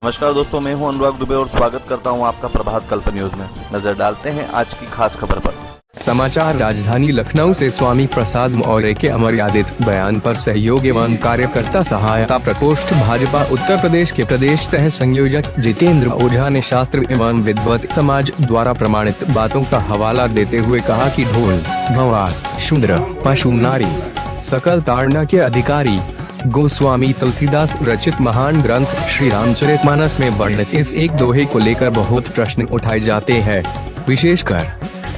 नमस्कार दोस्तों, मैं हूं अनुराग दुबे और स्वागत करता हूं आपका प्रभात कल्प न्यूज में। नजर डालते हैं आज की खास खबर पर। समाचार राजधानी लखनऊ से स्वामी प्रसाद मौर्य के अमर्यादित बयान पर सहयोग एवं कार्यकर्ता सहायता प्रकोष्ठ भाजपा उत्तर प्रदेश के प्रदेश सह संयोजक जितेंद्र ओझा ने शास्त्र एवं विद्वत समाज द्वारा प्रमाणित बातों का हवाला देते हुए कहा कि ढोल, भंवर, शूद्र, पशु, नारी, सकल ताड़ना के अधिकारी गोस्वामी तुलसीदास रचित महान ग्रंथ श्री रामचरितमानस में वर्णित इस एक दोहे को लेकर बहुत प्रश्न उठाए जाते हैं। विशेषकर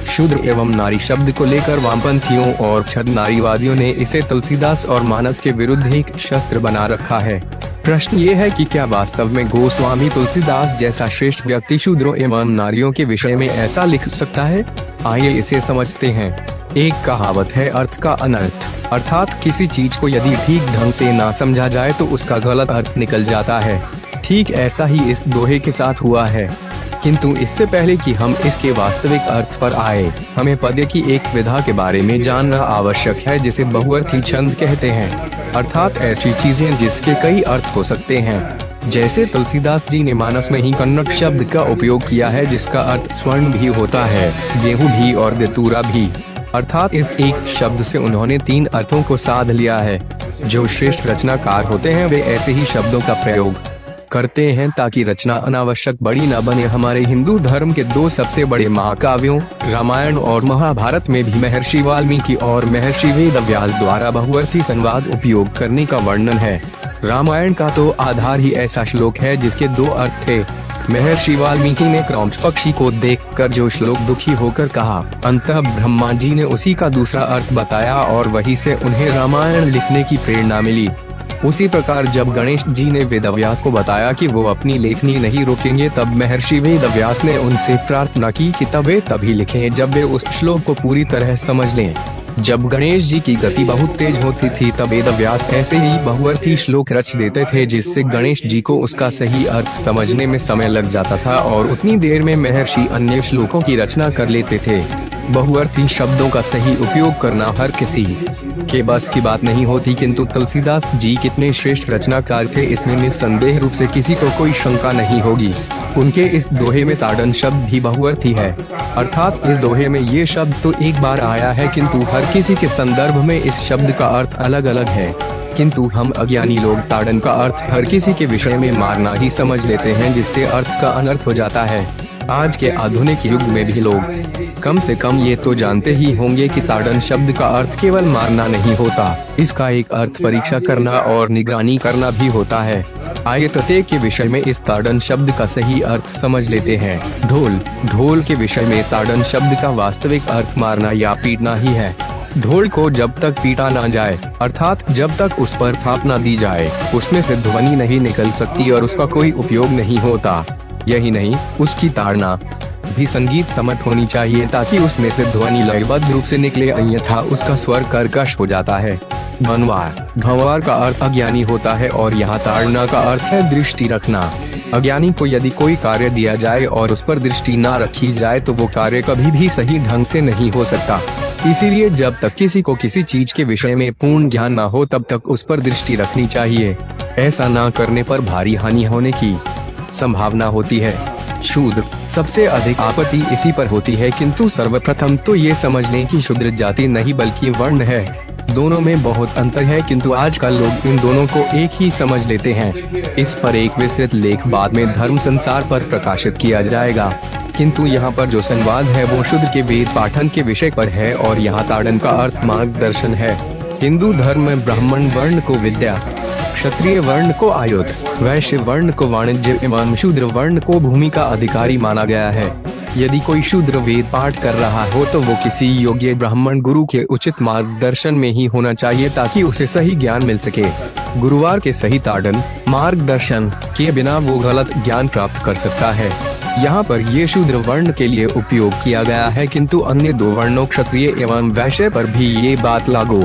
शूद्र एवं नारी शब्द को लेकर वामपंथियों और छद नारीवादियों ने इसे तुलसीदास और मानस के विरुद्ध एक शस्त्र बना रखा है। प्रश्न ये है कि क्या वास्तव में गोस्वामी तुलसीदास जैसा श्रेष्ठ व्यक्ति शूद्रों एवं नारियों के विषय में ऐसा लिख सकता है? आइए इसे समझते हैं। एक कहावत है, अर्थ का अनर्थ, अर्थात किसी चीज को यदि ठीक ढंग से ना समझा जाए तो उसका गलत अर्थ निकल जाता है। ठीक ऐसा ही इस दोहे के साथ हुआ है। किंतु इससे पहले कि हम इसके वास्तविक अर्थ पर आए, हमें पद्य की एक विधा के बारे में जानना आवश्यक है जिसे बहुअर्थी छंद कहते हैं, अर्थात ऐसी चीजें जिसके कई अर्थ हो सकते हैं। जैसे तुलसीदास जी ने मानस में ही कन्नड़ शब्द का उपयोग किया है जिसका अर्थ स्वर्ण भी होता है, गेहूं भी और दतूरा भी, अर्थात इस एक शब्द से उन्होंने 3 अर्थों को साध लिया है। जो श्रेष्ठ रचनाकार होते हैं वे ऐसे ही शब्दों का प्रयोग करते हैं ताकि रचना अनावश्यक बड़ी न बने। हमारे हिंदू धर्म के 2 सबसे बड़े महाकाव्यों रामायण और महाभारत में भी महर्षि वाल्मीकि और महर्षि वेदव्यास द्वारा बहुअर्थी संवाद उपयोग करने का वर्णन है। रामायण का तो आधार ही ऐसा श्लोक है जिसके 2 अर्थ थे। महर्षि वाल्मीकि ने क्रौंच पक्षी को देखकर जो श्लोक दुखी होकर कहा, अंततः ब्रह्मा जी ने उसी का दूसरा अर्थ बताया और वहीं से उन्हें रामायण लिखने की प्रेरणा मिली। उसी प्रकार जब गणेश जी ने वेदव्यास को बताया कि वो अपनी लेखनी नहीं रोकेंगे, तब महर्षि वेदव्यास ने उनसे प्रार्थना की कि तब वे तभी लिखें जब वे उस श्लोक को पूरी तरह समझ लें। जब गणेश जी की गति बहुत तेज होती थी तब वेदव्यास ऐसे ही बहुअर्थी श्लोक रच देते थे जिससे गणेश जी को उसका सही अर्थ समझने में समय लग जाता था और उतनी देर में महर्षि अन्य श्लोकों की रचना कर लेते थे। बहुअर्थी शब्दों का सही उपयोग करना हर किसी के बस की बात नहीं होती, किंतु तुलसीदास जी कितने श्रेष्ठ रचनाकार थे इसमें निस्संदेह रूप से किसी को कोई शंका नहीं होगी। उनके इस दोहे में ताड़न शब्द भी बहुअर्थी है, अर्थात इस दोहे में ये शब्द तो एक बार आया है किंतु हर किसी के संदर्भ में इस शब्द का अर्थ अलग अलग है। किंतु हम अज्ञानी लोग ताड़न का अर्थ हर किसी के विषय में मारना ही समझ लेते हैं जिससे अर्थ का अनर्थ हो जाता है। आज के आधुनिक युग में भी लोग कम से कम ये तो जानते ही होंगे कि ताड़न शब्द का अर्थ केवल मारना नहीं होता, इसका एक अर्थ परीक्षा करना और निगरानी करना भी होता है। आइए प्रत्येक के विषय में इस ताड़न शब्द का सही अर्थ समझ लेते हैं। ढोल के विषय में ताड़न शब्द का वास्तविक अर्थ मारना या पीटना ही है। ढोल को जब तक पीटा ना जाए, अर्थात जब तक उस पर थाप ना दी जाए, उसमें से ध्वनि नहीं निकल सकती और उसका कोई उपयोग नहीं होता। यही नहीं, उसकी ताड़ना भी संगीत सम्मत होनी चाहिए ताकि उसमें से ध्वनि लयबद्ध रूप से निकले, अन्यथा उसका स्वर कर्कश हो जाता है। भंवर का अर्थ अज्ञानी होता है और यहाँ ताड़ना का अर्थ है दृष्टि रखना। अज्ञानी को यदि कोई कार्य दिया जाए और उस पर दृष्टि ना रखी जाए तो वो कार्य कभी भी सही ढंग से नहीं हो सकता। इसीलिए जब तक किसी को किसी चीज के विषय में पूर्ण ज्ञान ना हो तब तक उस पर दृष्टि रखनी चाहिए। ऐसा ना करने पर भारी हानि होने की संभावना होती है। शूद्र, सबसे अधिक आपत्ति इसी पर होती है, किंतु सर्वप्रथम तो ये समझ लें कि शूद्र जाति नहीं बल्कि वर्ण है। दोनों में बहुत अंतर है किंतु आजकल लोग इन दोनों को एक ही समझ लेते हैं। इस पर एक विस्तृत लेख बाद में धर्म संसार पर प्रकाशित किया जाएगा, किंतु यहाँ पर जो संवाद है वो शूद्र के वेद पाठन के विषय पर है और यहाँ ताड़न का अर्थ मार्गदर्शन है। हिंदू धर्म में ब्राह्मण वर्ण को विद्या, क्षत्रिय वर्ण को आयुध, वैश्य वर्ण को वाणिज्य एवं शूद्र वर्ण को भूमि का अधिकारी माना गया है। यदि कोई शूद्र वेद पाठ कर रहा हो तो वो किसी योग्य ब्राह्मण गुरु के उचित मार्गदर्शन में ही होना चाहिए ताकि उसे सही ज्ञान मिल सके। गुरुवार के सही ताड़न मार्गदर्शन के बिना वो गलत ज्ञान प्राप्त कर सकता है। यहाँ पर ये शूद्र वर्ण के लिए उपयोग किया गया है, किंतु अन्य 2 वर्णों क्षत्रिय एवं वैश्य पर भी ये बात लागू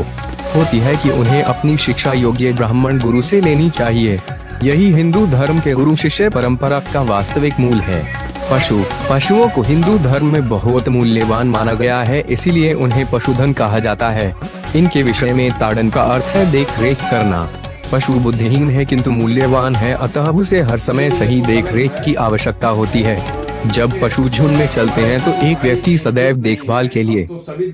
होती है कि उन्हें अपनी शिक्षा योग्य ब्राह्मण गुरु से लेनी चाहिए। यही हिंदू धर्म के गुरु शिष्य परंपरा का वास्तविक मूल है। पशुओं को हिंदू धर्म में बहुत मूल्यवान माना गया है, इसीलिए उन्हें पशुधन कहा जाता है। इनके विषय में ताड़न का अर्थ है देख रेख करना। पशु बुद्धिहीन है किंतु मूल्यवान है, अतः उसे हर समय सही देखरेख की आवश्यकता होती है। जब पशु झुंड में चलते हैं तो एक व्यक्ति सदैव देखभाल के लिए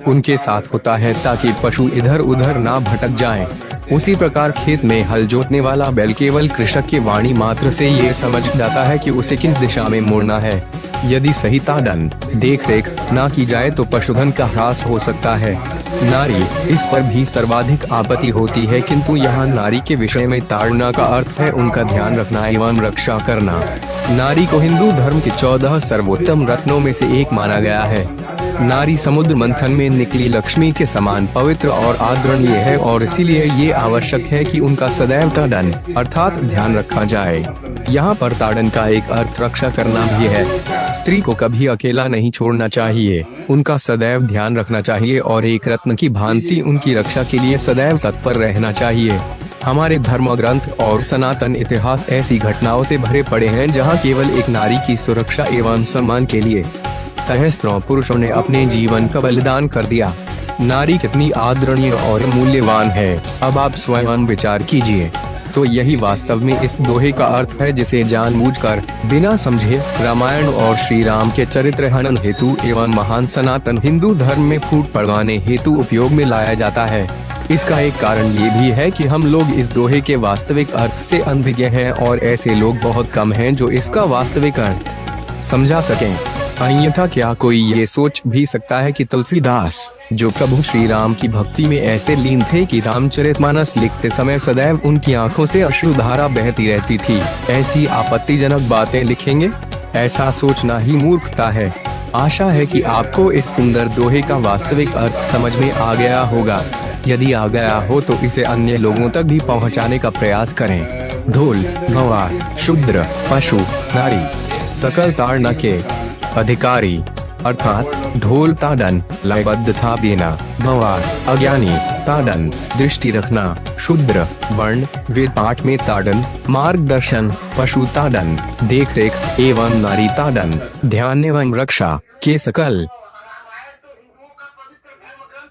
उनके साथ होता है ताकि पशु इधर उधर ना भटक जाएं। उसी प्रकार खेत में हल जोतने वाला बैल केवल कृषक की वाणी मात्र से ये समझ जाता है कि उसे किस दिशा में मुड़ना है। यदि सही ताड़न देखरेख ना की जाए तो पशुधन का ह्रास हो सकता है। नारी, इस पर भी सर्वाधिक आपत्ति होती है, किंतु यहाँ नारी के विषय में ताड़ना का अर्थ है उनका ध्यान रखना एवं रक्षा करना। नारी को हिंदू धर्म के 14 सर्वोत्तम रत्नों में से एक माना गया है। नारी समुद्र मंथन में निकली लक्ष्मी के समान पवित्र और आदरणीय है और इसीलिए ये आवश्यक है कि उनका सदैव ताड़न अर्थात ध्यान रखा जाए। यहाँ पर ताड़न का एक अर्थ रक्षा करना भी है। स्त्री को कभी अकेला नहीं छोड़ना चाहिए, उनका सदैव ध्यान रखना चाहिए और एक रत्न की भांति उनकी रक्षा के लिए सदैव तत्पर रहना चाहिए। हमारे धर्म ग्रंथ और सनातन इतिहास ऐसी घटनाओं से भरे पड़े हैं जहाँ केवल एक नारी की सुरक्षा एवं सम्मान के लिए सहस्त्रों पुरुषों ने अपने जीवन का बलिदान कर दिया। नारी कितनी आदरणीय और मूल्यवान है, अब आप स्वयं विचार कीजिए। तो यही वास्तव में इस दोहे का अर्थ है, जिसे जानबूझकर बिना समझे रामायण और श्री राम के चरित्र हनन हेतु एवं महान सनातन हिंदू धर्म में फूट पड़वाने हेतु उपयोग में लाया जाता है। इसका एक कारण ये भी है कि हम लोग इस दोहे के वास्तविक अर्थ से अनभिज्ञ हैं और ऐसे लोग बहुत कम हैं जो इसका वास्तविक अर्थ समझा सकें। अन्यथा क्या कोई ये सोच भी सकता है कि तुलसीदास, जो प्रभु श्री राम की भक्ति में ऐसे लीन थे कि रामचरितमानस लिखते समय सदैव उनकी आंखों से अश्रुधारा बहती रहती थी, ऐसी आपत्तिजनक बातें लिखेंगे? ऐसा सोचना ही मूर्खता है। आशा है कि आपको इस सुंदर दोहे का वास्तविक अर्थ समझ में आ गया होगा। यदि आ गया हो तो इसे अन्य लोगों तक भी पहुंचाने का प्रयास करें। ढोल, गंवार, शूद्र, पशु, नारी सकल ताड़ना के अधिकारी अर्थात ढोल ताड़न लयबद्धता देना, गंवार अज्ञानी ताड़न दृष्टि रखना, शूद्र वर्ण वेद पाठ में ताड़न मार्गदर्शन, पशु ताड़न देखरेख एवं नारी ताड़न ध्यान एवं रक्षा के सकल।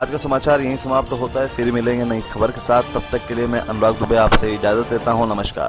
आज का समाचार यहीं समाप्त होता है, फिर मिलेंगे नई खबर के साथ। तब तक के लिए मैं अनुराग दुबे आपसे इजाजत देता हूँ। नमस्कार।